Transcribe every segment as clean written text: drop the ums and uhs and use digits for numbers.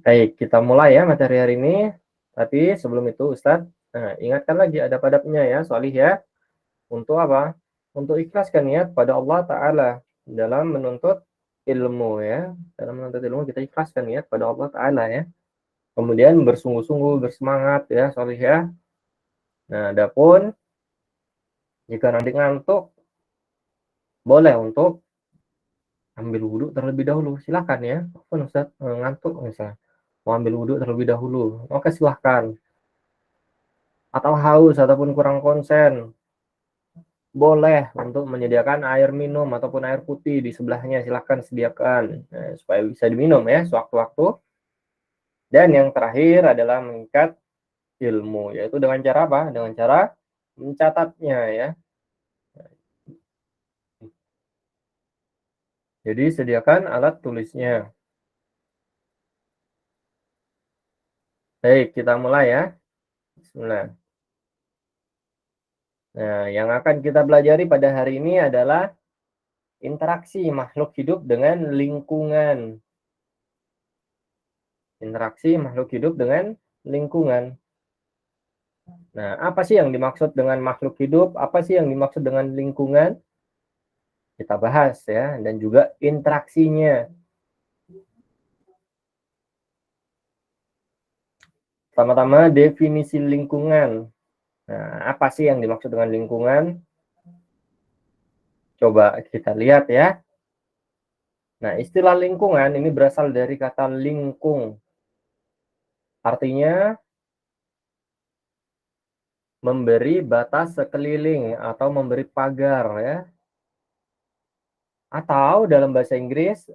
Baik, kita mulai ya materi hari ini. Tapi sebelum itu Ustadz, ingatkan lagi ada adabnya ya, Solih ya. Untuk apa? Untuk ikhlaskan niat pada Allah Ta'ala dalam menuntut ilmu ya. Dalam menuntut ilmu kita ikhlaskan niat pada Allah Ta'ala ya. Kemudian bersungguh-sungguh, bersemangat ya, Solih ya. Nah, adapun jika nanti ngantuk, boleh untuk ambil wudhu terlebih dahulu. Silakan ya. Walaupun Ustaz ngantuk misalnya, mau ambil wudhu terlebih dahulu, oke silahkan. Atau haus ataupun kurang konsen, boleh untuk menyediakan air minum ataupun air putih di sebelahnya, silahkan sediakan supaya bisa diminum ya sewaktu-waktu. Dan yang terakhir adalah mengikat ilmu, yaitu dengan cara apa? Dengan cara mencatatnya ya. Jadi sediakan alat tulisnya. Baik, kita mulai ya. Bismillah. Nah, yang akan kita pelajari pada hari ini adalah interaksi makhluk hidup dengan lingkungan. Interaksi makhluk hidup dengan lingkungan. Nah, apa sih yang dimaksud dengan makhluk hidup? Apa sih yang dimaksud dengan lingkungan? Kita bahas ya, dan juga interaksinya. Pertama-tama definisi lingkungan. Nah, apa sih yang dimaksud dengan lingkungan? Coba kita lihat ya. Nah, istilah lingkungan ini berasal dari kata lingkung. Artinya memberi batas sekeliling atau memberi pagar ya. Atau dalam bahasa Inggris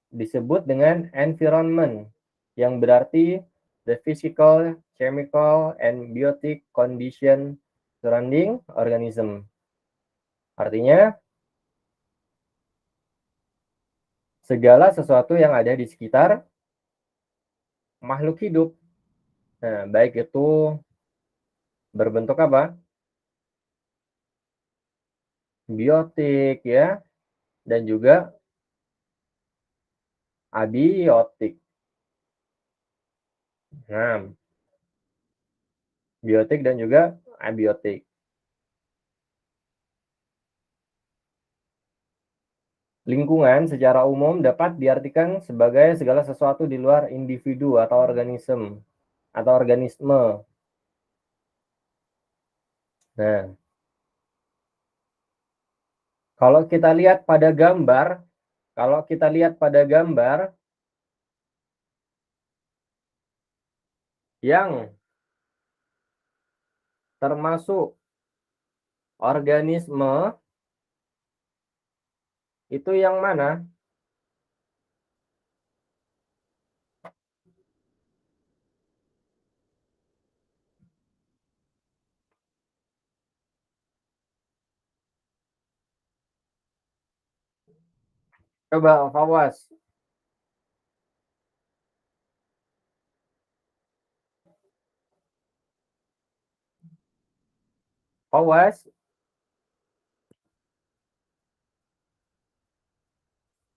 disebut dengan environment yang berarti the physical, chemical, and biotic condition surrounding organism. Artinya segala sesuatu yang ada di sekitar makhluk hidup. Nah, baik itu berbentuk apa? Biotik ya, dan juga abiotik. Nah, biotik dan juga abiotik. Lingkungan secara umum dapat diartikan sebagai segala sesuatu di luar individu atau organisme. Nah, kalau kita lihat pada gambar yang termasuk organisme itu yang mana? Coba Fawas. Fawas.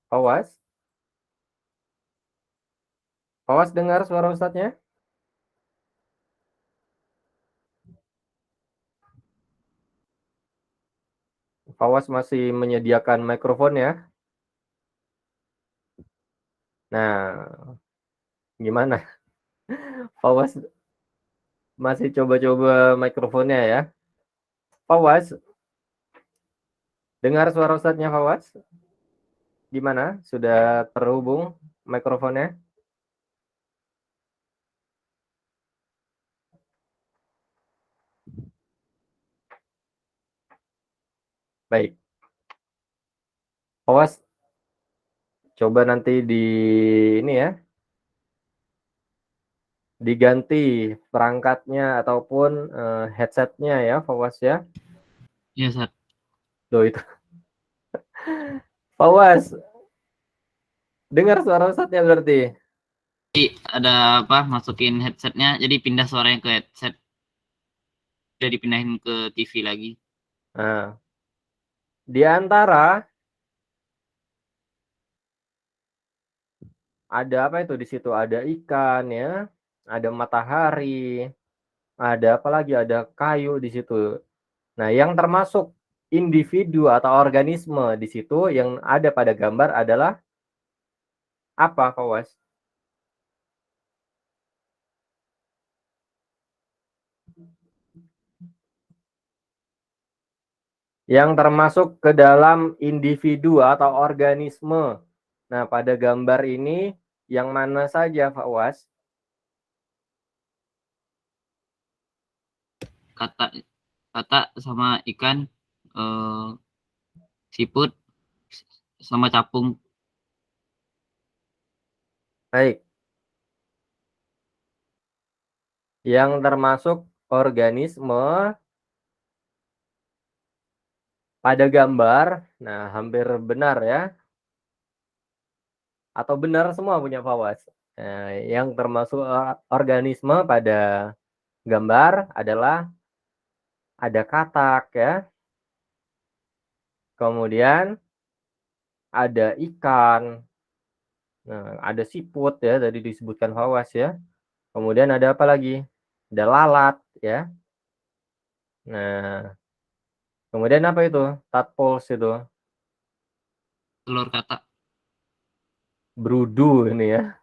Fawas. Fawas dengar suara Ustadznya? Fawas masih menyediakan mikrofon ya. Nah, gimana? Fawas masih coba-coba mikrofonnya ya. Fawas, dengar suara Ustadznya Fawas? Gimana? Sudah terhubung mikrofonnya? Baik. Fawas, coba nanti ini ya, diganti perangkatnya ataupun headsetnya ya, Fawas ya. Iya, Ustaz. Loh itu. Fawas, dengar suara Ustadznya berarti? Jadi ada apa? Masukin headsetnya, jadi pindah suaranya ke headset. Udah dipindahin ke TV lagi. Nah, Di antara ada apa itu di situ? Ada ikan ya, ada matahari, ada apa lagi? Ada kayu di situ. Nah, yang termasuk individu atau organisme di situ yang ada pada gambar adalah apa, Fawas? Yang termasuk ke dalam individu atau organisme. Nah, pada gambar ini yang mana saja, Fawas? Kata sama ikan, siput sama capung. Baik. Yang termasuk organisme pada gambar, nah hampir benar ya. Atau benar semua punya Fawas. Nah, yang termasuk organisme pada gambar adalah ada katak ya. Kemudian ada ikan. Nah, ada siput ya, tadi disebutkan Fawas ya. Kemudian ada apa lagi? Ada lalat ya. Nah, kemudian apa itu? Tadpoles itu. Telur kata. Berudu ini ya.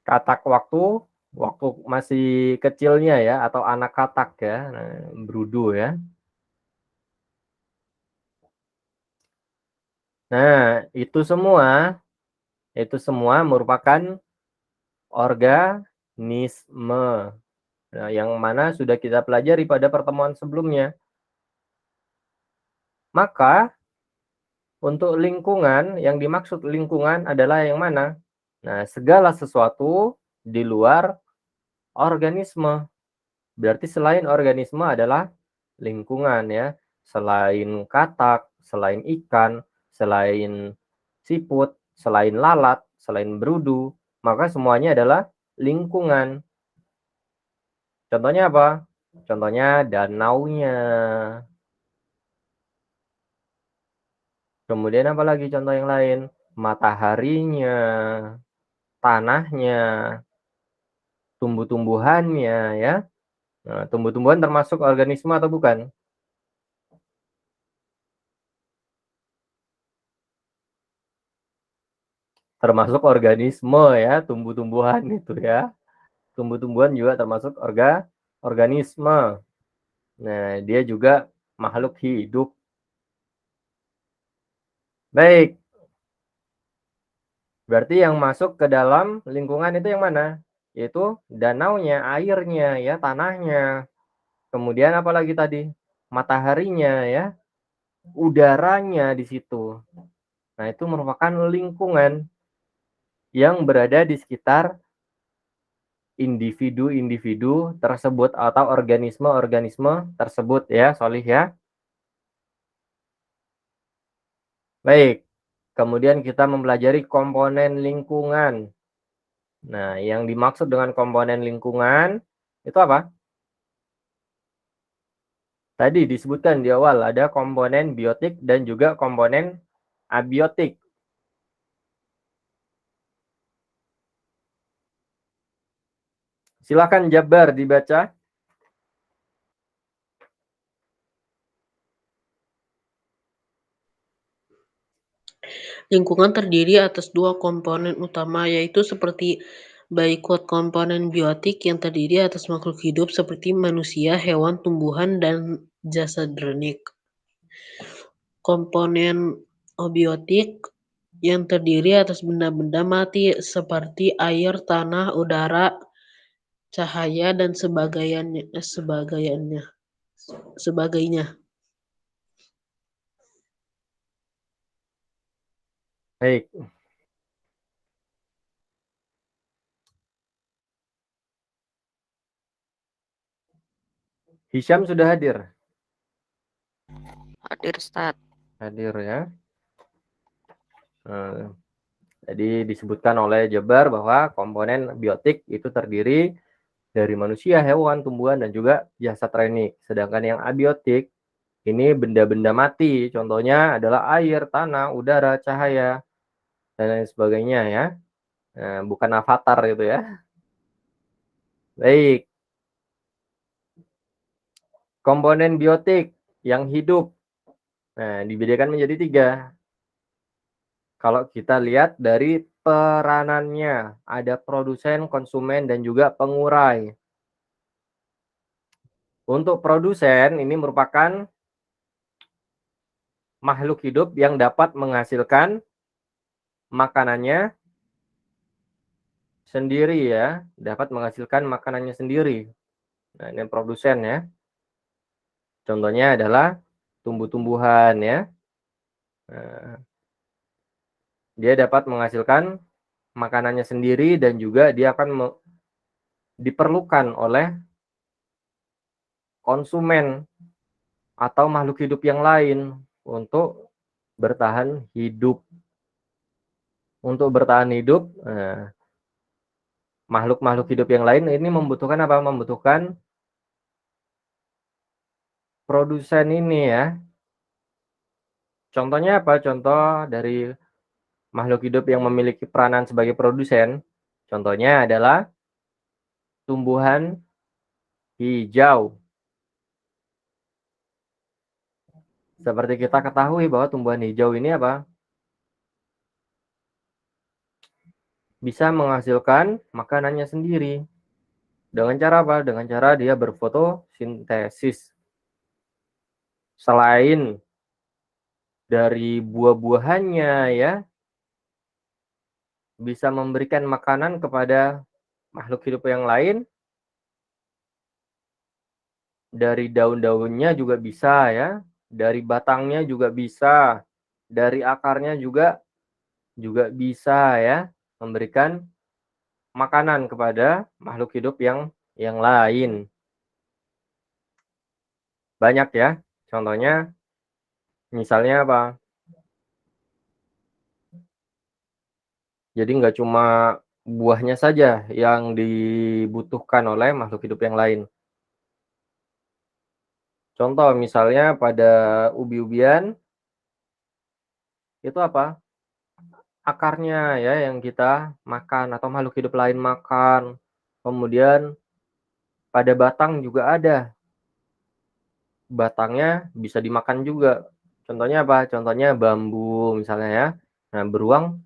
Katak waktu masih kecilnya ya, atau anak katak ya. Nah, berudu ya. Nah, itu semua merupakan organisme. Nah, yang mana sudah kita pelajari pada pertemuan sebelumnya. Maka untuk lingkungan, yang dimaksud lingkungan adalah yang mana? Nah, segala sesuatu di luar organisme. Berarti selain organisme adalah lingkungan ya. Selain katak, selain ikan, selain siput, selain lalat, selain berudu, maka semuanya adalah lingkungan. Contohnya apa? Contohnya danaunya. Kemudian apa lagi contoh yang lain? Mataharinya, tanahnya, tumbuh-tumbuhannya ya. Nah, tumbuh-tumbuhan termasuk organisme atau bukan? Termasuk organisme ya, tumbuh-tumbuhan itu ya. Tumbuh-tumbuhan juga termasuk organisme. Nah, dia juga makhluk hidup. Baik, berarti yang masuk ke dalam lingkungan itu yang mana? Yaitu danaunya, airnya ya, tanahnya. Kemudian apa lagi tadi? Mataharinya ya, udaranya di situ. Nah, itu merupakan lingkungan yang berada di sekitar individu-individu tersebut atau organisme-organisme tersebut ya, Solih ya. Baik, kemudian kita mempelajari komponen lingkungan. Nah, yang dimaksud dengan komponen lingkungan itu apa? Tadi disebutkan di awal ada komponen biotik dan juga komponen abiotik. Silakan Jabar dibaca. Lingkungan terdiri atas dua komponen utama, yaitu seperti berikut: komponen biotik yang terdiri atas makhluk hidup seperti manusia, hewan, tumbuhan, dan jasad renik. Komponen abiotik yang terdiri atas benda-benda mati seperti air, tanah, udara, cahaya, dan sebagainya. Baik. Hisham sudah hadir? Hadir, Ustaz. Hadir ya. Jadi disebutkan oleh Jabar bahwa komponen biotik itu terdiri dari manusia, hewan, tumbuhan, dan juga jasad renik. Sedangkan yang abiotik ini benda-benda mati, contohnya adalah air, tanah, udara, cahaya, dan lain sebagainya ya. Bukan avatar itu ya. Baik, komponen biotik yang hidup. Nah, dibedakan menjadi 3. Kalau kita lihat dari peranannya, ada produsen, konsumen, dan juga pengurai. Untuk produsen ini merupakan makhluk hidup yang dapat menghasilkan makanannya sendiri ya, dapat menghasilkan makanannya sendiri. Nah, ini produsen ya. Contohnya adalah tumbuh-tumbuhan ya. Nah, dia dapat menghasilkan makanannya sendiri dan juga dia akan diperlukan oleh konsumen atau makhluk hidup yang lain untuk bertahan hidup. Untuk bertahan hidup, makhluk-makhluk hidup yang lain ini membutuhkan apa? Membutuhkan produsen ini ya. Contohnya apa? Contoh dari makhluk hidup yang memiliki peranan sebagai produsen, contohnya adalah tumbuhan hijau. Seperti kita ketahui bahwa tumbuhan hijau ini apa? Bisa menghasilkan makanannya sendiri. Dengan cara apa? Dengan cara dia berfotosintesis. Selain dari buah-buahannya ya, bisa memberikan makanan kepada makhluk hidup yang lain, dari daun-daunnya juga bisa ya, dari batangnya juga bisa, dari akarnya juga bisa ya, memberikan makanan kepada makhluk hidup yang lain. Banyak ya, contohnya misalnya apa? Jadi nggak cuma buahnya saja yang dibutuhkan oleh makhluk hidup yang lain. Contoh misalnya pada ubi-ubian, itu apa? Akarnya ya yang kita makan atau makhluk hidup lain makan. Kemudian pada batang juga ada. Batangnya bisa dimakan juga. Contohnya apa? Contohnya bambu misalnya ya. Nah, beruang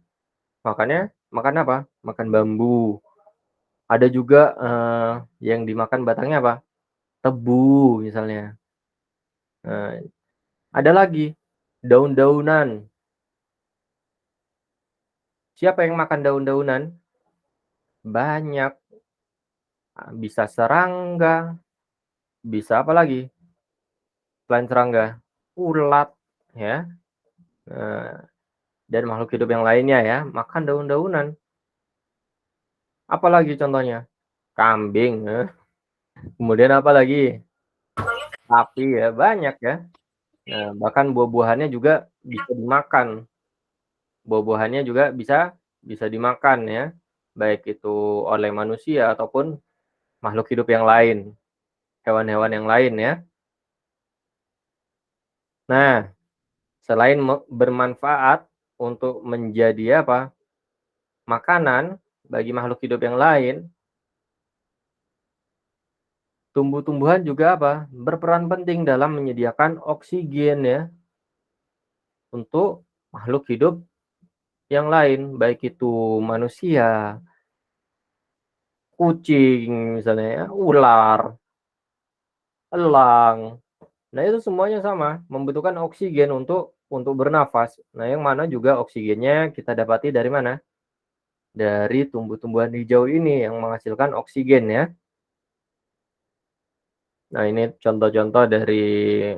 makan apa? Makan bambu. Ada juga yang dimakan batangnya apa? Tebu misalnya. Nah, ada lagi daun-daunan. Siapa yang makan daun-daunan? Banyak. Bisa serangga, bisa apa lagi? Selain serangga, ulat ya. Dan makhluk hidup yang lainnya ya, makan daun-daunan. Apalagi contohnya? Kambing, kemudian apa lagi? Sapi ya, banyak ya. Nah, bahkan buah-buahannya juga bisa dimakan. Buah-buahannya juga bisa dimakan ya, baik itu oleh manusia ataupun makhluk hidup yang lain, hewan-hewan yang lain ya. Nah, selain bermanfaat untuk menjadi apa? Makanan bagi makhluk hidup yang lain, tumbuh-tumbuhan juga apa? Berperan penting dalam menyediakan oksigen ya untuk makhluk hidup yang lain, baik itu manusia, kucing misalnya ya, ular, elang. Nah, itu semuanya sama, membutuhkan oksigen untuk bernafas. Nah, yang mana juga oksigennya kita dapati dari mana? Dari tumbuh-tumbuhan hijau ini yang menghasilkan oksigen ya. Nah, ini contoh-contoh dari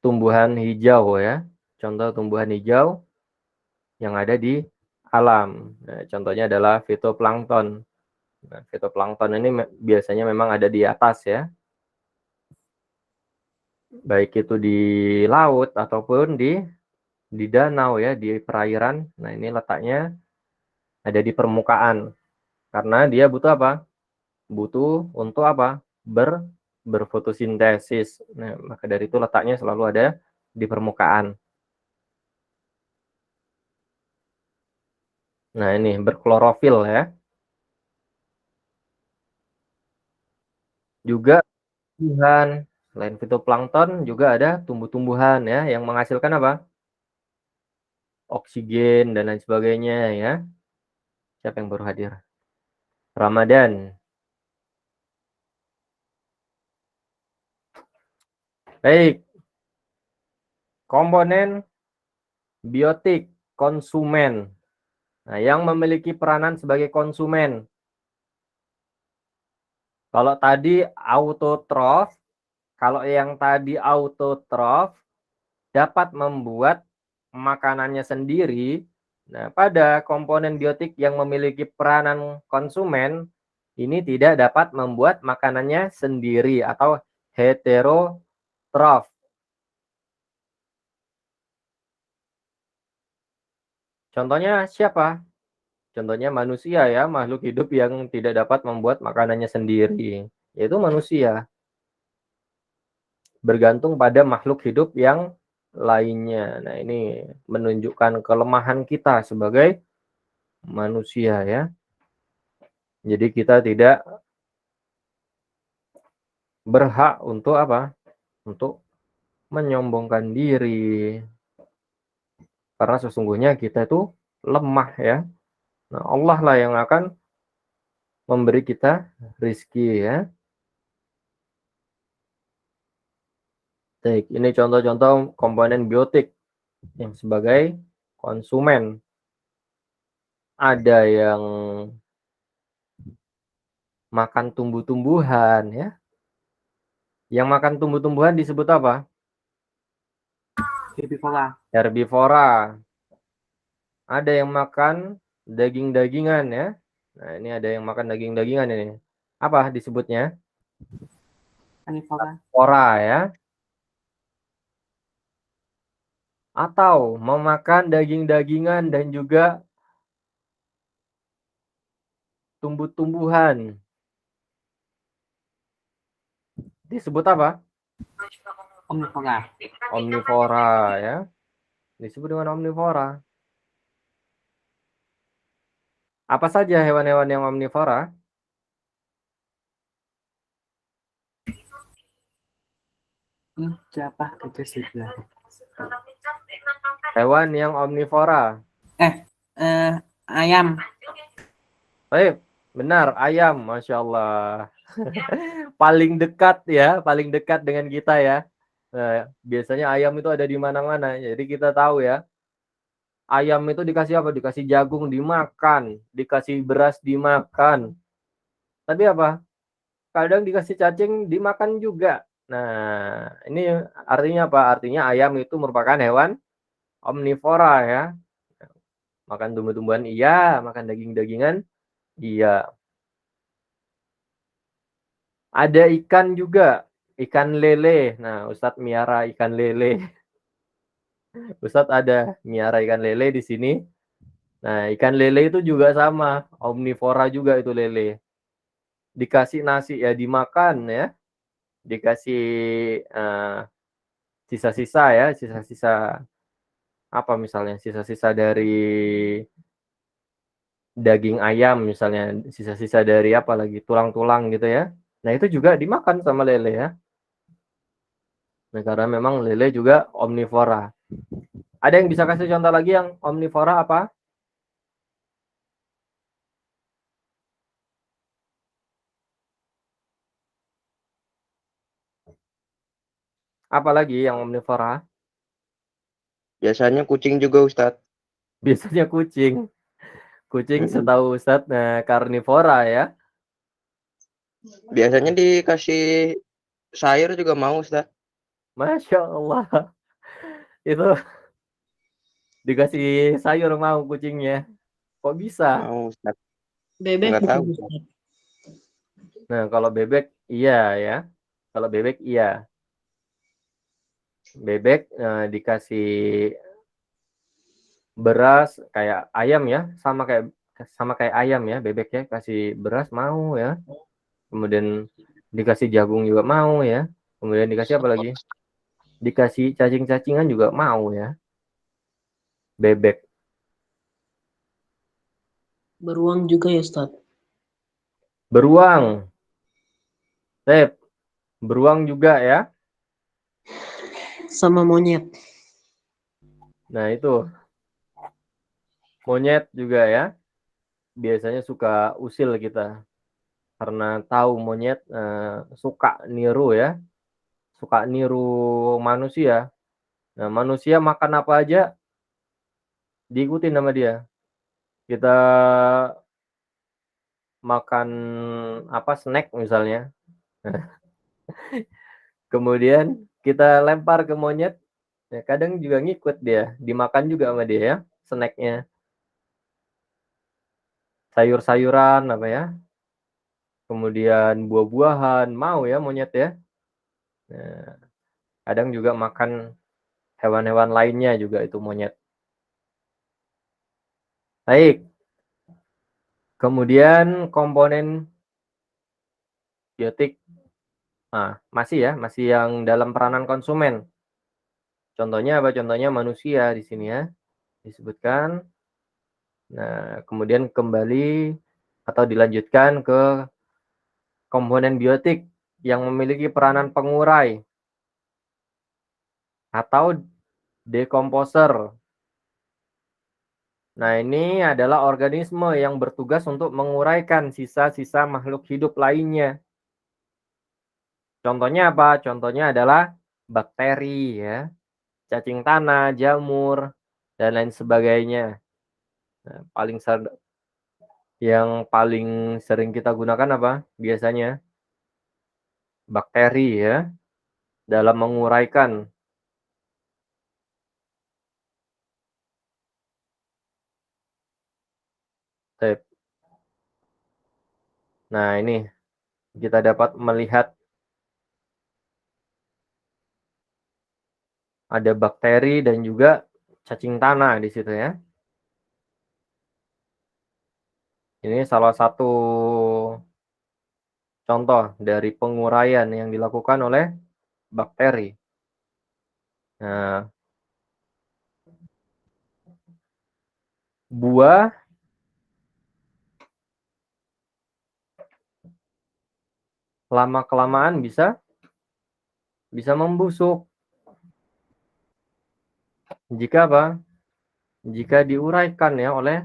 tumbuhan hijau ya. Contoh tumbuhan hijau yang ada di alam. Nah, contohnya adalah fitoplankton. Nah, fitoplankton ini biasanya memang ada di atas ya. Baik itu di laut ataupun di danau ya, di perairan. Nah, ini letaknya ada di permukaan. Karena dia butuh apa? Butuh untuk apa? Berfotosintesis. Nah, maka dari itu letaknya selalu ada di permukaan. Nah, ini berklorofil ya. Juga tumbuhan, selain fitoplankton juga ada tumbuh-tumbuhan ya yang menghasilkan apa? Oksigen dan lain sebagainya ya. Siapa yang baru hadir? Ramadan. Baik. Komponen biotik konsumen. Nah, yang memiliki peranan sebagai konsumen. Kalau tadi autotrof, kalau yang tadi autotrof dapat membuat makanannya sendiri. Nah, pada komponen biotik yang memiliki peranan konsumen, ini tidak dapat membuat makanannya sendiri atau heterotrof. Contohnya siapa? Contohnya manusia ya, makhluk hidup yang tidak dapat membuat makanannya sendiri, yaitu manusia. Bergantung pada makhluk hidup yang lainnya. Nah, ini menunjukkan kelemahan kita sebagai manusia ya. Jadi kita tidak berhak untuk apa? Untuk menyombongkan diri. Karena sesungguhnya kita itu lemah ya. Nah, Allah lah yang akan memberi kita rizki ya. Baik, ini contoh-contoh komponen biotik yang sebagai konsumen. Ada yang makan tumbuh-tumbuhan ya. Yang makan tumbuh-tumbuhan disebut apa? Herbivora. Herbivora. Ada yang makan daging-dagingan ya. Nah, ini ada yang makan daging-dagingan ini. Apa disebutnya? Karnivora. Ora ya. Atau memakan daging-dagingan dan juga tumbuh-tumbuhan. Disebut apa? Omnivora. Omnivora ya. Disebut dengan omnivora. Apa saja hewan-hewan yang omnivora? Siapa gajah zebra? Hewan yang omnivora. Ayam. Baik, benar, ayam, Masya Allah. Paling dekat ya, paling dekat dengan kita ya. Nah, biasanya ayam itu ada di mana-mana. Jadi kita tahu ya, ayam itu dikasih apa? Dikasih jagung dimakan, dikasih beras dimakan. Tapi apa? Kadang dikasih cacing dimakan juga. Nah, ini artinya apa? Artinya ayam itu merupakan hewan omnivora ya. Makan tumbuh-tumbuhan iya, makan daging-dagingan iya. Ada ikan juga, ikan lele. Nah, Ustadz miara ikan lele. Ustadz ada miara ikan lele di sini. Nah, ikan lele itu juga sama, omnivora juga itu lele. Dikasih nasi ya dimakan ya. Dikasih sisa-sisa ya, sisa-sisa apa misalnya, sisa-sisa dari daging ayam misalnya, sisa-sisa dari apa lagi, tulang-tulang gitu ya. Nah, itu juga dimakan sama lele ya. Nah, karena memang lele juga omnivora. Ada yang bisa kasih contoh lagi yang omnivora apa? Apa lagi yang omnivora? Biasanya kucing juga Ustadz. Biasanya kucing. Kucing setahu Ustadz, nah, karnivora ya. Biasanya dikasih sayur juga mau Ustadz. Masya Allah. Itu dikasih sayur mau kucingnya. Kok bisa? Mau Ustadz. Bebek Nggak tahu. mungkin, Ustaz. Nah, kalau bebek iya ya. Kalau bebek iya. Bebek dikasih beras kayak ayam ya, sama kayak sama kayak ayam ya, bebek ya, kasih beras mau ya. Kemudian dikasih jagung juga mau ya. Kemudian dikasih apa lagi? Dikasih cacing-cacingan juga mau ya. Bebek. Beruang juga ya Ustaz. Beruang. Sip. Beruang juga ya. Sama monyet. Nah, itu. Monyet juga ya. Biasanya suka usil kita. Karena tahu monyet suka niru ya. Suka niru manusia. Nah, manusia makan apa aja diikutin sama dia. Kita makan apa snack misalnya. Kemudian kita lempar ke monyet, ya kadang juga ngikut dia, dimakan juga sama dia ya, snacknya. Sayur-sayuran apa ya, kemudian buah-buahan, mau ya monyet ya. Nah, kadang juga makan hewan-hewan lainnya juga itu monyet. Baik. Kemudian komponen biotik, nah, masih yang dalam peranan konsumen. Contohnya apa? Contohnya manusia di sini ya, disebutkan. Nah, kemudian kembali atau dilanjutkan ke komponen biotik yang memiliki peranan pengurai atau dekomposer. Nah, ini adalah organisme yang bertugas untuk menguraikan sisa-sisa makhluk hidup lainnya. Contohnya apa? Contohnya adalah bakteri ya, cacing tanah, jamur, dan lain sebagainya. Nah, yang paling sering kita gunakan apa? Biasanya bakteri ya, dalam menguraikan. Nah, ini kita dapat melihat ada bakteri dan juga cacing tanah di situ ya. Ini salah satu contoh dari penguraian yang dilakukan oleh bakteri. Nah, buah lama-kelamaan bisa membusuk. Jika apa? Jika diuraikan ya oleh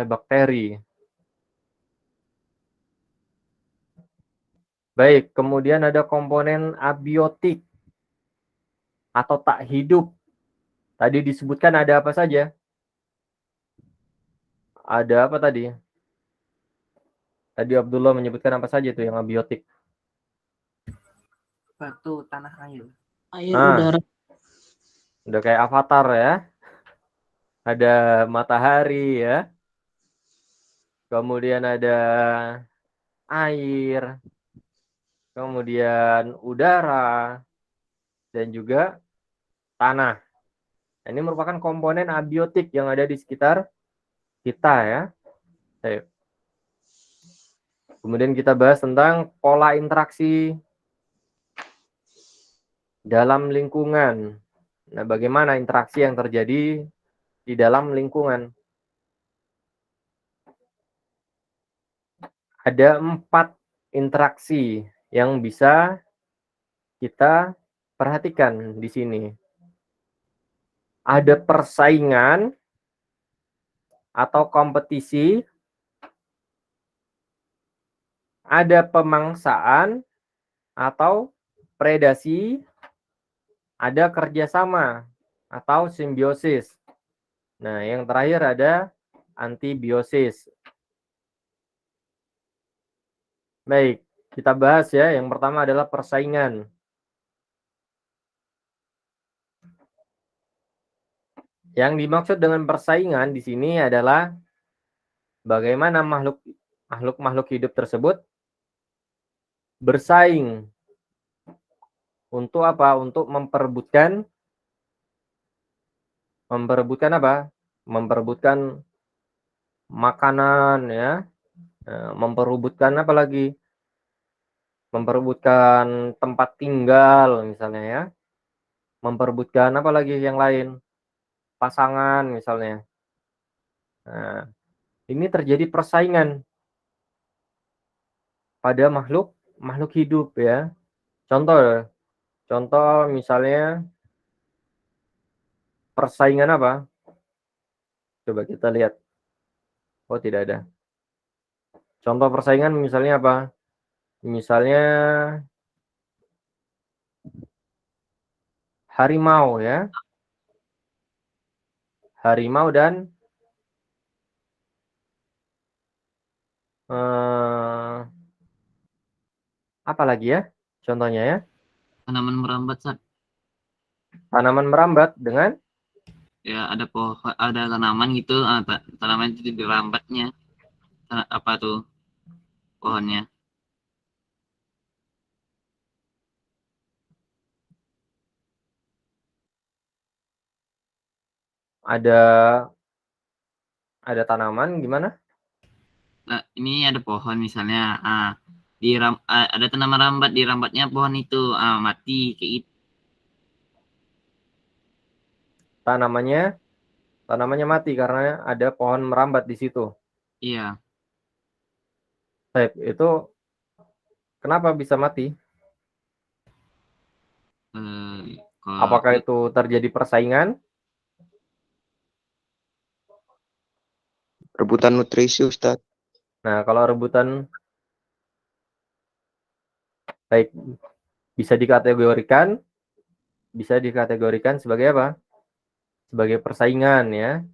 bakteri. Baik, kemudian ada komponen abiotik atau tak hidup. Tadi disebutkan ada apa saja? Ada apa tadi? Tadi Abdullah menyebutkan apa saja itu yang abiotik? Batu, tanah, air. Air, udara. Udah kayak Avatar ya. Ada matahari ya. Kemudian ada air. Kemudian udara. Dan juga tanah. Ini merupakan komponen abiotik yang ada di sekitar kita ya. Kemudian kita bahas tentang pola interaksi dalam lingkungan. Nah, bagaimana interaksi yang terjadi di dalam lingkungan? Ada 4 interaksi yang bisa kita perhatikan di sini. Ada persaingan atau kompetisi, ada pemangsaan atau predasi, ada kerjasama atau simbiosis. Nah, yang terakhir ada antibiosis. Baik, kita bahas ya. Yang pertama adalah persaingan. Yang dimaksud dengan persaingan di sini adalah bagaimana makhluk hidup tersebut bersaing untuk apa? Untuk memperebutkan apa? Memperebutkan makanan ya, memperebutkan apa lagi? Memperebutkan tempat tinggal misalnya ya, memperebutkan apa lagi yang lain? Pasangan misalnya. Nah, ini terjadi persaingan pada makhluk hidup ya. Contoh contoh misalnya persaingan apa? Coba kita lihat. Oh, tidak ada. Contoh persaingan misalnya apa? Misalnya harimau ya. Harimau dan apa lagi ya? Contohnya ya. Tanaman merambat, Sat. Tanaman merambat dengan Ya ada pohon, ada tanaman gitu, tanaman itu dirambatnya. Apa tuh pohonnya? ada tanaman gimana? Nah, ini ada pohon misalnya, ada tanaman rambat, dirambatnya pohon itu, mati kayak gitu. Tanamannya mati karena ada pohon merambat di situ. Iya. Baik, itu kenapa bisa mati? Apakah itu terjadi persaingan? Rebutan nutrisi, Ustadz. Nah, kalau rebutan, baik, bisa dikategorikan sebagai apa? Sebagai persaingan ya.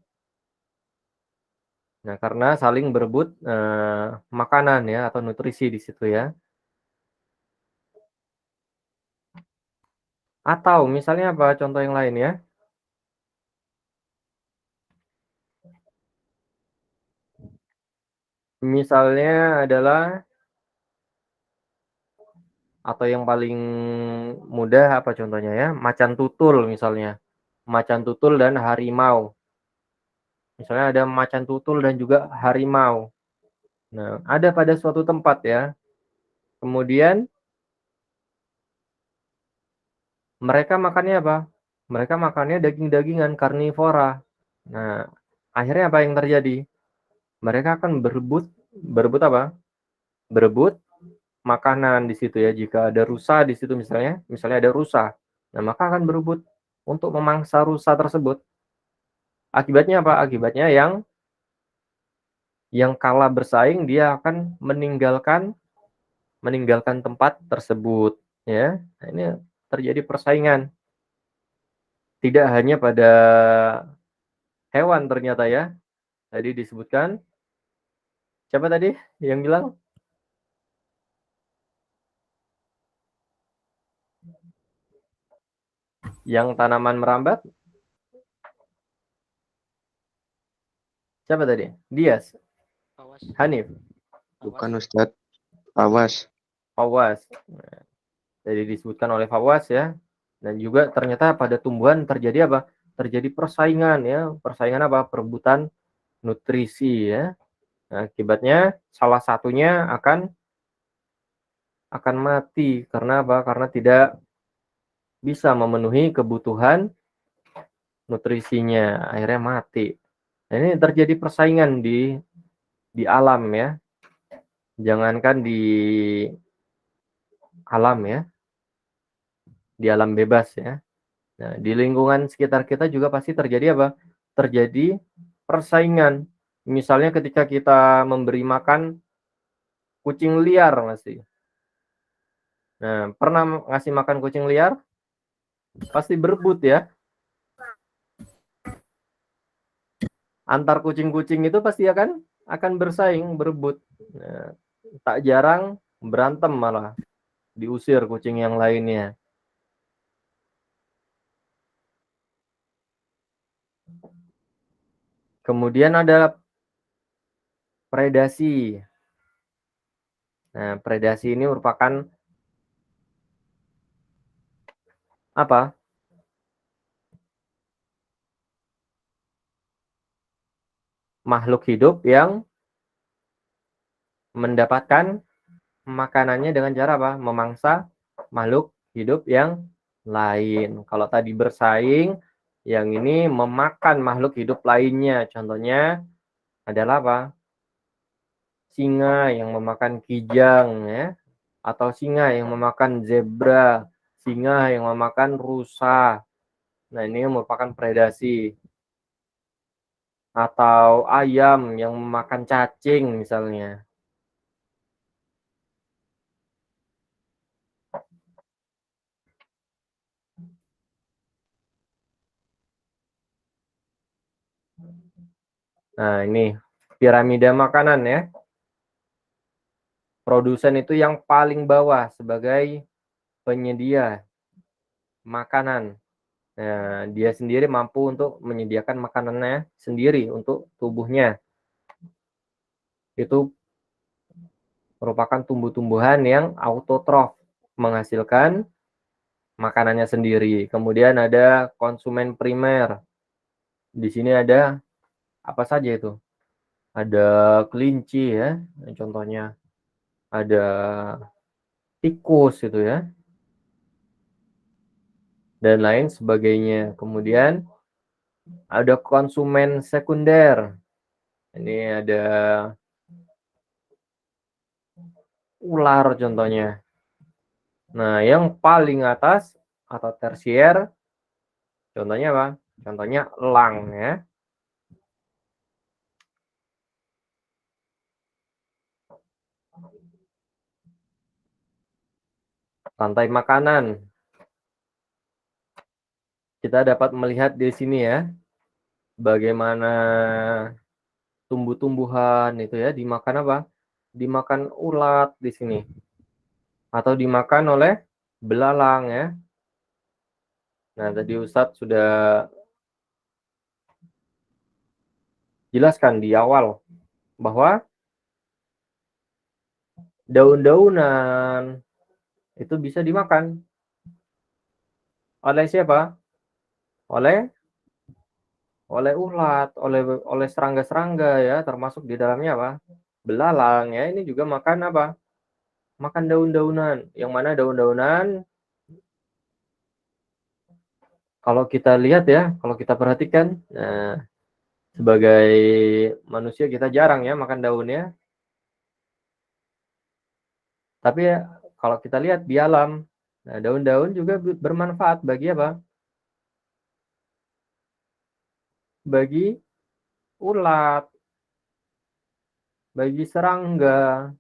Nah, karena saling berebut makanan ya atau nutrisi di situ ya. Atau misalnya apa? Contoh yang lain ya. Misalnya adalah atau yang paling mudah apa contohnya ya? Macan tutul misalnya. Macan tutul dan harimau. Misalnya ada macan tutul dan juga harimau. Nah, ada pada suatu tempat ya. Kemudian mereka makannya apa? Mereka makannya daging-dagingan karnivora. Nah, akhirnya apa yang terjadi? Mereka akan berebut apa? Berebut makanan di situ ya. Jika ada rusa di situ misalnya ada rusa. Nah, maka akan berebut untuk memangsa rusa tersebut. Akibatnya apa? Akibatnya yang kalah bersaing dia akan meninggalkan tempat tersebut ya. Nah, ini terjadi persaingan. Tidak hanya pada hewan ternyata ya. Tadi disebutkan siapa tadi yang bilang? Yang tanaman merambat? Siapa tadi? Dias. Hanif. Bukan, Ustadz. Awas. Fawaz. Nah, jadi disebutkan oleh Fawaz ya. Dan juga ternyata pada tumbuhan terjadi apa? Terjadi persaingan ya. Persaingan apa? Perebutan nutrisi ya. Nah, akibatnya salah satunya akan mati karena apa? Karena tidak bisa memenuhi kebutuhan nutrisinya, akhirnya mati. Nah, ini terjadi persaingan di alam ya. Jangankan di alam ya, di alam bebas ya. Nah, di lingkungan sekitar kita juga pasti terjadi apa? Terjadi persaingan. Misalnya ketika kita memberi makan kucing liar pasti. Nah, pernah ngasih makan kucing liar? Pasti berebut ya. Antar kucing-kucing itu pasti akan bersaing, berebut. Nah, tak jarang berantem malah, diusir kucing yang lainnya. Kemudian ada predasi. Nah, predasi ini merupakan apa? makhluk hidup yang mendapatkan makanannya dengan cara apa? Memangsa makhluk hidup yang lain. Kalau tadi bersaing, yang ini memakan makhluk hidup lainnya. Contohnya adalah apa? Singa yang memakan kijang, ya, atau singa yang memakan zebra, singa yang memakan rusa. Nah, ini merupakan predasi. Atau ayam yang memakan cacing misalnya. Nah, ini piramida makanan ya. Produsen itu yang paling bawah sebagai penyedia makanan. Nah, dia sendiri mampu untuk menyediakan makanannya sendiri untuk tubuhnya. Itu merupakan tumbuh-tumbuhan yang autotrof, menghasilkan makanannya sendiri. Kemudian ada konsumen primer. Di sini ada apa saja itu? Ada kelinci ya, contohnya. Ada tikus itu ya. Dan lain sebagainya. Kemudian ada konsumen sekunder. Ini ada ular contohnya. Nah, yang paling atas atau tersier, contohnya apa? Contohnya elang ya. Rantai makanan. Kita dapat melihat di sini ya, bagaimana tumbuh-tumbuhan itu ya dimakan apa? Dimakan ulat di sini. Atau dimakan oleh belalang ya. Nah, tadi Ustadz sudah jelaskan di awal bahwa daun-daunan itu bisa dimakan oleh siapa? Oleh ulat, oleh serangga-serangga ya, termasuk di dalamnya apa? Belalang ya. Ini juga makan apa? Makan daun-daunan. Yang mana daun-daunan kalau kita lihat ya, kalau kita perhatikan, nah, sebagai manusia kita jarang ya makan daunnya. Tapi ya, kalau kita lihat di alam, nah, daun-daun juga bermanfaat bagi apa? Bagi ulat, bagi serangga.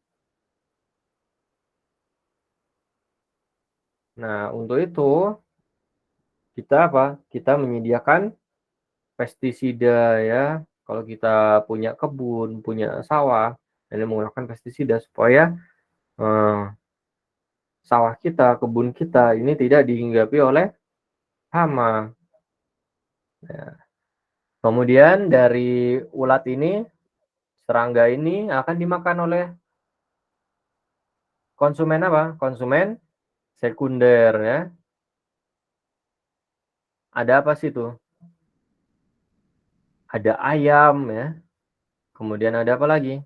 Nah, untuk itu kita apa? Kita menyediakan pestisida ya. Kalau kita punya kebun, punya sawah, ini menggunakan pestisida supaya sawah kita, kebun kita ini tidak dihinggapi oleh hama. Ya. Kemudian dari ulat ini, serangga ini akan dimakan oleh konsumen apa? Konsumen sekunder ya. Ada apa sih itu? Ada ayam ya. Kemudian ada apa lagi?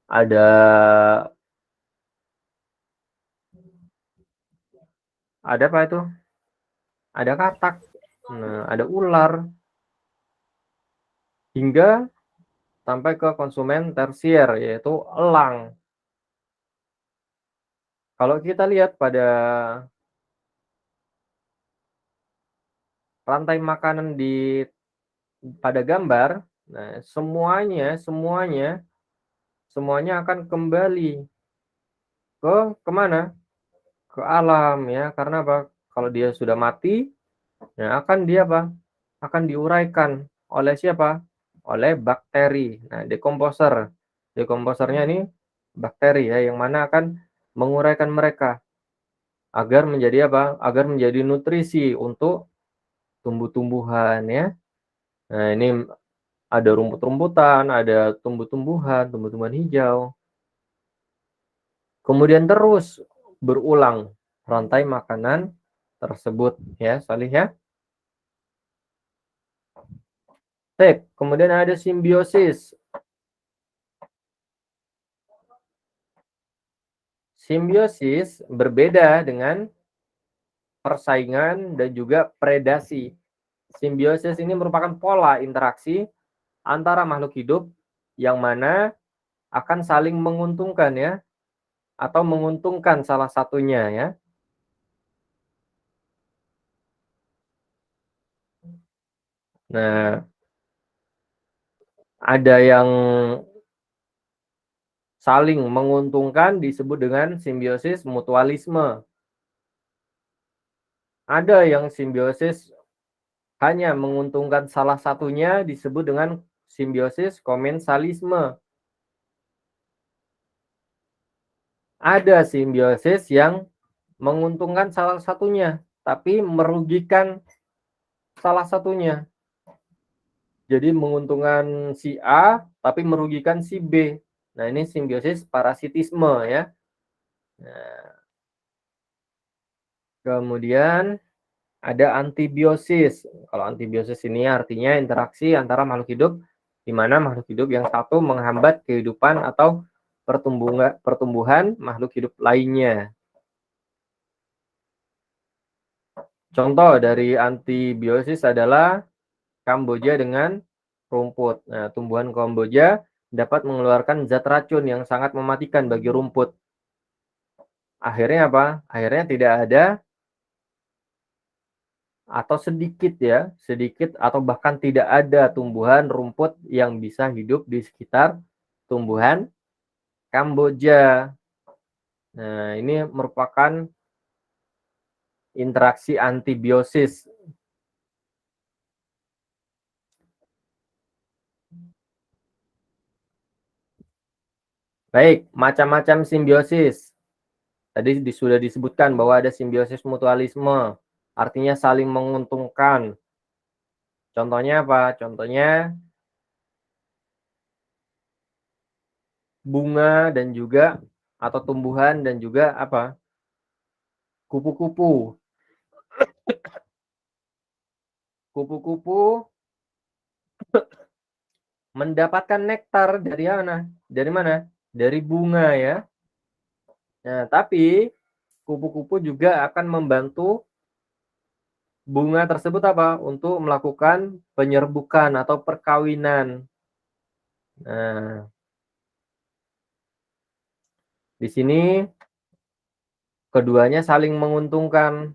Ada apa itu? Ada katak. Nah, ada ular. Hingga sampai ke konsumen tersier yaitu elang. Kalau kita lihat pada rantai makanan pada gambar, nah semuanya akan kembali ke kemana? Ke alam ya. Karena apa? Kalau dia sudah mati, nah akan dia apa? Akan diuraikan oleh siapa? Oleh bakteri. Nah, dekomposer. Dekomposernya ini bakteri ya, yang mana akan menguraikan mereka agar menjadi apa? Agar menjadi nutrisi untuk tumbuh-tumbuhan ya. Nah, ini ada rumput-rumputan, ada tumbuh-tumbuhan hijau. Kemudian terus berulang rantai makanan tersebut ya, Salih ya. Baik, kemudian ada simbiosis. Simbiosis berbeda dengan persaingan dan juga predasi. Simbiosis ini merupakan pola interaksi antara makhluk hidup yang mana akan saling menguntungkan ya, atau menguntungkan salah satunya ya. Nah, ada yang saling menguntungkan disebut dengan simbiosis mutualisme. Ada yang simbiosis hanya menguntungkan salah satunya disebut dengan simbiosis komensalisme. Ada simbiosis yang menguntungkan salah satunya, tapi merugikan salah satunya. Jadi menguntungkan si A, tapi merugikan si B. Nah, ini simbiosis parasitisme ya. Nah, kemudian ada antibiosis. Kalau antibiosis ini artinya interaksi antara makhluk hidup, di mana makhluk hidup yang satu menghambat kehidupan atau pertumbuhan makhluk hidup lainnya. Contoh dari antibiosis adalah Kamboja dengan rumput. Nah, tumbuhan Kamboja dapat mengeluarkan zat racun yang sangat mematikan bagi rumput. Akhirnya apa? Akhirnya tidak ada atau sedikit ya, sedikit atau bahkan tidak ada tumbuhan rumput yang bisa hidup di sekitar tumbuhan Kamboja. Nah, ini merupakan interaksi antibiosis. Baik, macam-macam simbiosis. Tadi sudah disebutkan bahwa ada simbiosis mutualisme, artinya saling menguntungkan. Contohnya apa? Contohnya bunga dan juga atau tumbuhan dan juga apa? Kupu-kupu. Kupu-kupu mendapatkan nektar dari mana? Dari mana? Dari bunga ya. Nah, tapi kupu-kupu juga akan membantu bunga tersebut apa? Untuk melakukan penyerbukan atau perkawinan. Nah, di sini keduanya saling menguntungkan.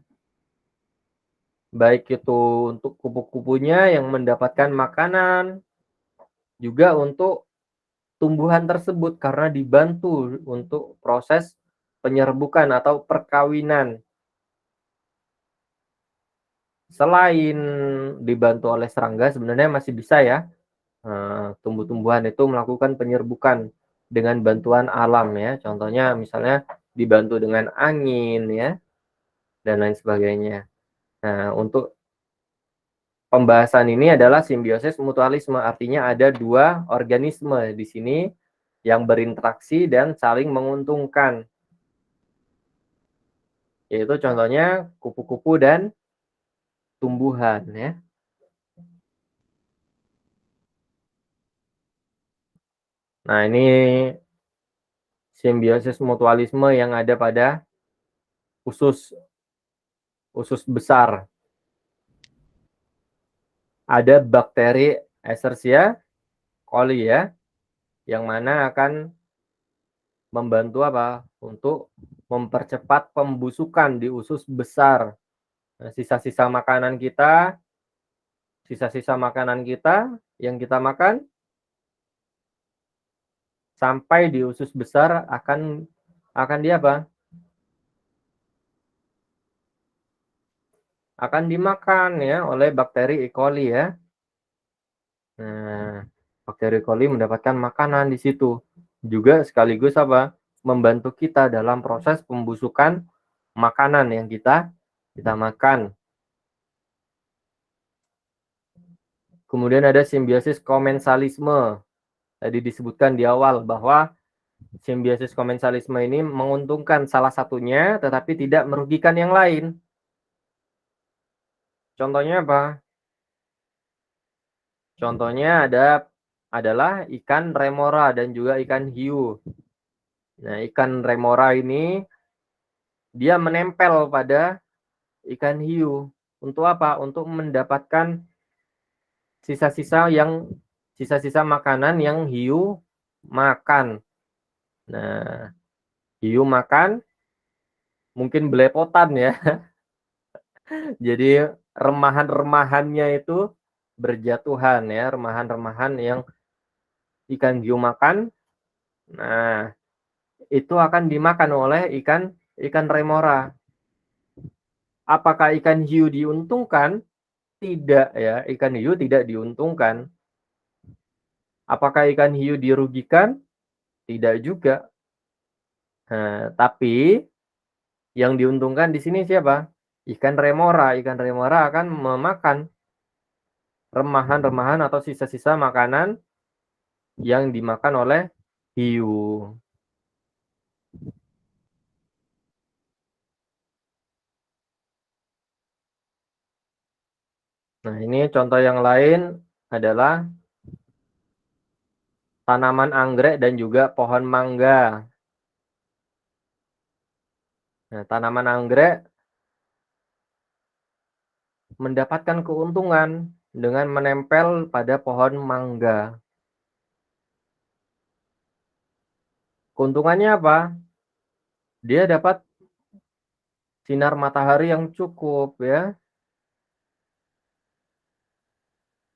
Baik itu untuk kupu-kupunya yang mendapatkan makanan, juga untuk tumbuhan tersebut karena dibantu untuk proses penyerbukan atau perkawinan. Selain dibantu oleh serangga, sebenarnya masih bisa ya tumbuh-tumbuhan itu melakukan penyerbukan dengan bantuan alam ya. Contohnya misalnya dibantu dengan angin ya, dan lain sebagainya. Nah, untuk pembahasan ini adalah simbiosis mutualisme, artinya ada dua organisme di sini yang berinteraksi dan saling menguntungkan. Yaitu contohnya kupu-kupu dan tumbuhan ya. Nah, ini simbiosis mutualisme yang ada pada usus besar. Ada bakteri Escherichia coli ya, yang mana akan membantu apa? Untuk mempercepat pembusukan di usus besar. Nah, sisa-sisa makanan kita yang kita makan sampai di usus besar akan dia apa? Akan dimakan ya oleh bakteri E. coli ya. Nah, bakteri E. coli mendapatkan makanan di situ. Juga sekaligus apa? Membantu kita dalam proses pembusukan makanan yang kita makan. Kemudian ada simbiosis komensalisme. Tadi disebutkan di awal bahwa simbiosis komensalisme ini menguntungkan salah satunya tetapi tidak merugikan yang lain. Contohnya apa? Contohnya adalah ikan remora dan juga ikan hiu. Nah, ikan remora ini dia menempel pada ikan hiu. Untuk apa? Untuk mendapatkan sisa-sisa makanan yang hiu makan. Nah, hiu makan mungkin belepotan ya. Jadi remahan-remahannya itu berjatuhan ya, remahan-remahan yang ikan hiu makan. Nah, itu akan dimakan oleh ikan remora. Apakah ikan hiu diuntungkan? Tidak ya, ikan hiu tidak diuntungkan. Apakah ikan hiu dirugikan? Tidak juga. Nah, tapi yang diuntungkan di sini siapa? Ikan remora. Ikan remora akan memakan remahan-remahan atau sisa-sisa makanan yang dimakan oleh hiu. Nah, ini contoh yang lain adalah tanaman anggrek dan juga pohon mangga. Nah, tanaman anggrek mendapatkan keuntungan dengan menempel pada pohon mangga. Keuntungannya apa? Dia dapat sinar matahari yang cukup ya.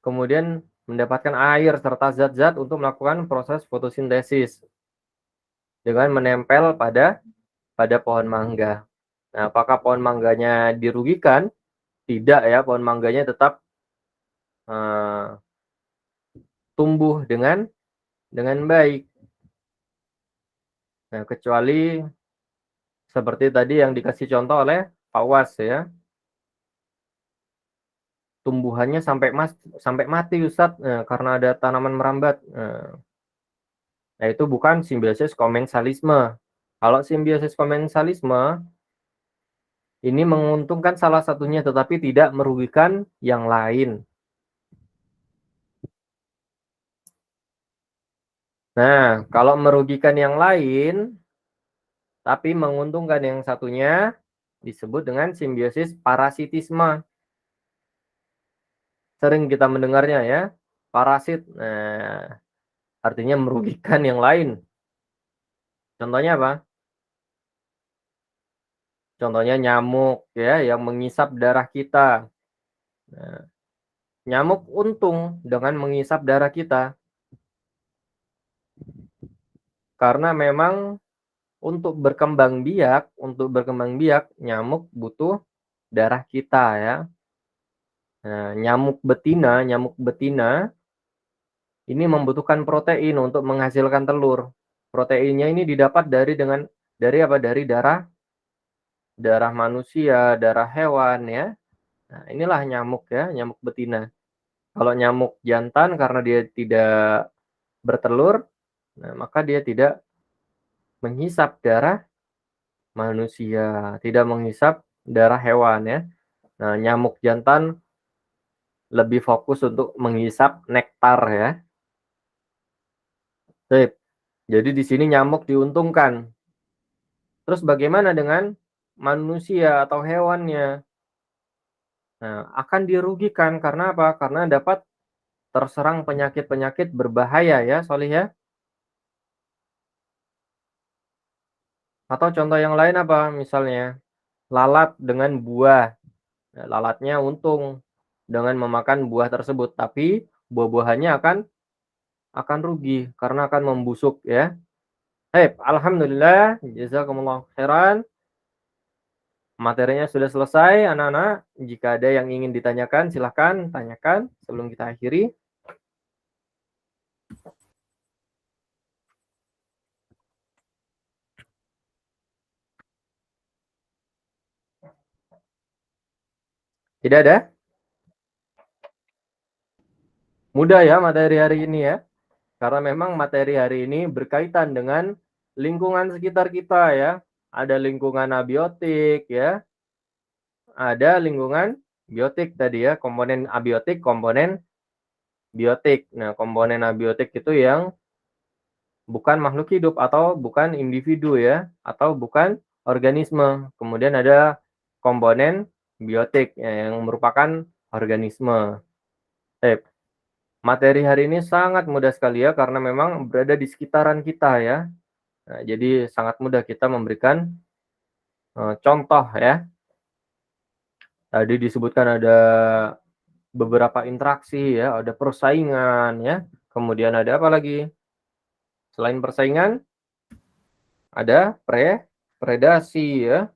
Kemudian mendapatkan air serta zat-zat untuk melakukan proses fotosintesis dengan menempel pada pohon mangga. Nah, apakah pohon mangganya dirugikan? Tidak ya, pohon mangganya tetap tumbuh dengan baik. Nah, kecuali seperti tadi yang dikasih contoh oleh Pak Was ya. Tumbuhannya sampai mati Ustadz, karena ada tanaman merambat. Nah, itu bukan simbiosis komensalisme. Kalau simbiosis komensalisme ini menguntungkan salah satunya tetapi tidak merugikan yang lain. Nah, kalau merugikan yang lain tapi menguntungkan yang satunya disebut dengan simbiosis parasitisme. Sering kita mendengarnya ya, parasit. Nah, artinya merugikan yang lain. Contohnya apa? Contohnya nyamuk ya yang mengisap darah kita. Nah, nyamuk untung dengan mengisap darah kita. Karena memang untuk berkembang biak nyamuk butuh darah kita ya. Nah, nyamuk betina ini membutuhkan protein untuk menghasilkan telur. Proteinnya ini didapat dari apa? Dari darah manusia, darah hewan ya. Nah, inilah nyamuk ya, nyamuk betina. Kalau nyamuk jantan karena dia tidak bertelur, nah maka dia tidak menghisap darah manusia, tidak menghisap darah hewan ya. Nah, nyamuk jantan lebih fokus untuk menghisap nektar ya. Sip. Jadi di sini nyamuk diuntungkan. Terus bagaimana dengan manusia atau hewannya? Nah, akan dirugikan karena apa? Karena dapat terserang penyakit-penyakit berbahaya ya, Solih ya. Atau contoh yang lain apa? Misalnya lalat dengan buah. Nah, lalatnya untung dengan memakan buah tersebut, tapi buah-buahannya akan rugi karena akan membusuk ya. Baik, alhamdulillah, jazakumullah khairan. Materinya sudah selesai, anak-anak. Jika ada yang ingin ditanyakan, silahkan tanyakan sebelum kita akhiri. Tidak ada? Mudah ya materi hari ini ya. Karena memang materi hari ini berkaitan dengan lingkungan sekitar kita ya. Ada lingkungan abiotik ya. Ada lingkungan biotik tadi ya, komponen abiotik, komponen biotik. Nah, komponen abiotik itu yang bukan makhluk hidup atau bukan individu ya, atau bukan organisme. Kemudian ada komponen biotik yang merupakan organisme. Materi hari ini sangat mudah sekali ya karena memang berada di sekitaran kita ya. Nah, jadi sangat mudah kita memberikan contoh ya. Tadi disebutkan ada beberapa interaksi ya, ada persaingan ya. Kemudian ada apa lagi? Selain persaingan ada predasi ya.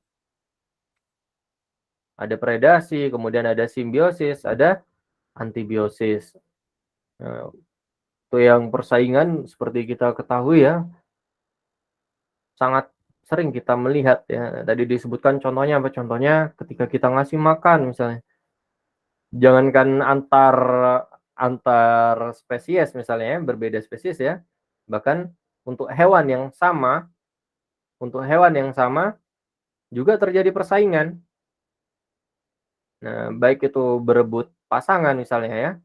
Ada predasi, kemudian ada simbiosis, ada antibiosis. Nah, itu yang persaingan seperti kita ketahui ya, sangat sering kita melihat ya. Tadi disebutkan contohnya apa? Contohnya ketika kita ngasih makan misalnya. Jangankan antar spesies misalnya ya, berbeda spesies ya. Bahkan untuk hewan yang sama juga terjadi persaingan. Nah, baik itu berebut pasangan misalnya ya,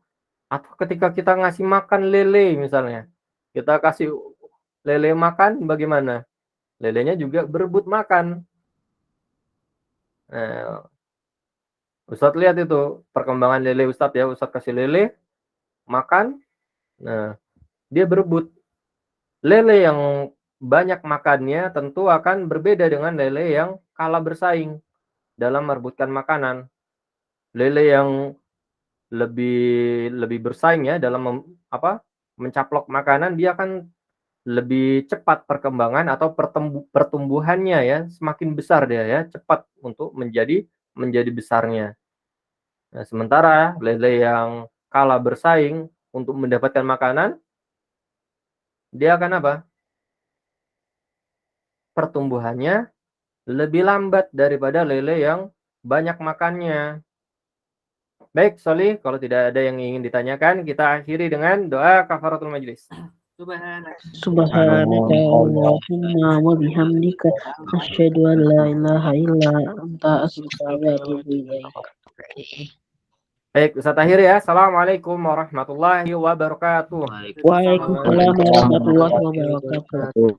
atau ketika kita ngasih makan lele misalnya. Kita kasih lele makan bagaimana? Lelenya juga berebut makan. Nah, Ustadz lihat itu perkembangan lele Ustadz ya. Ustadz kasih lele makan. Nah, dia berebut. Lele yang banyak makannya tentu akan berbeda dengan lele yang kalah bersaing dalam merebutkan makanan. Lele yang lebih bersaing ya dalam mencaplok makanan, dia akan lebih cepat perkembangan atau pertumbuhannya ya, semakin besar dia ya, cepat untuk menjadi besarnya. Nah, sementara lele yang kalah bersaing untuk mendapatkan makanan, dia akan apa? Pertumbuhannya lebih lambat daripada lele yang banyak makannya. Baik, Soli, kalau tidak ada yang ingin ditanyakan, kita akhiri dengan doa kafaratul majlis. Subhanaka Allahumma wa bihamdika asyhadu an la ilaha illa anta astaghfiruka wa atubu ilaik. Baik, Ustaz Tahir ya. Assalamualaikum warahmatullahi wabarakatuh. Waalaikumsalam warahmatullahi wabarakatuh.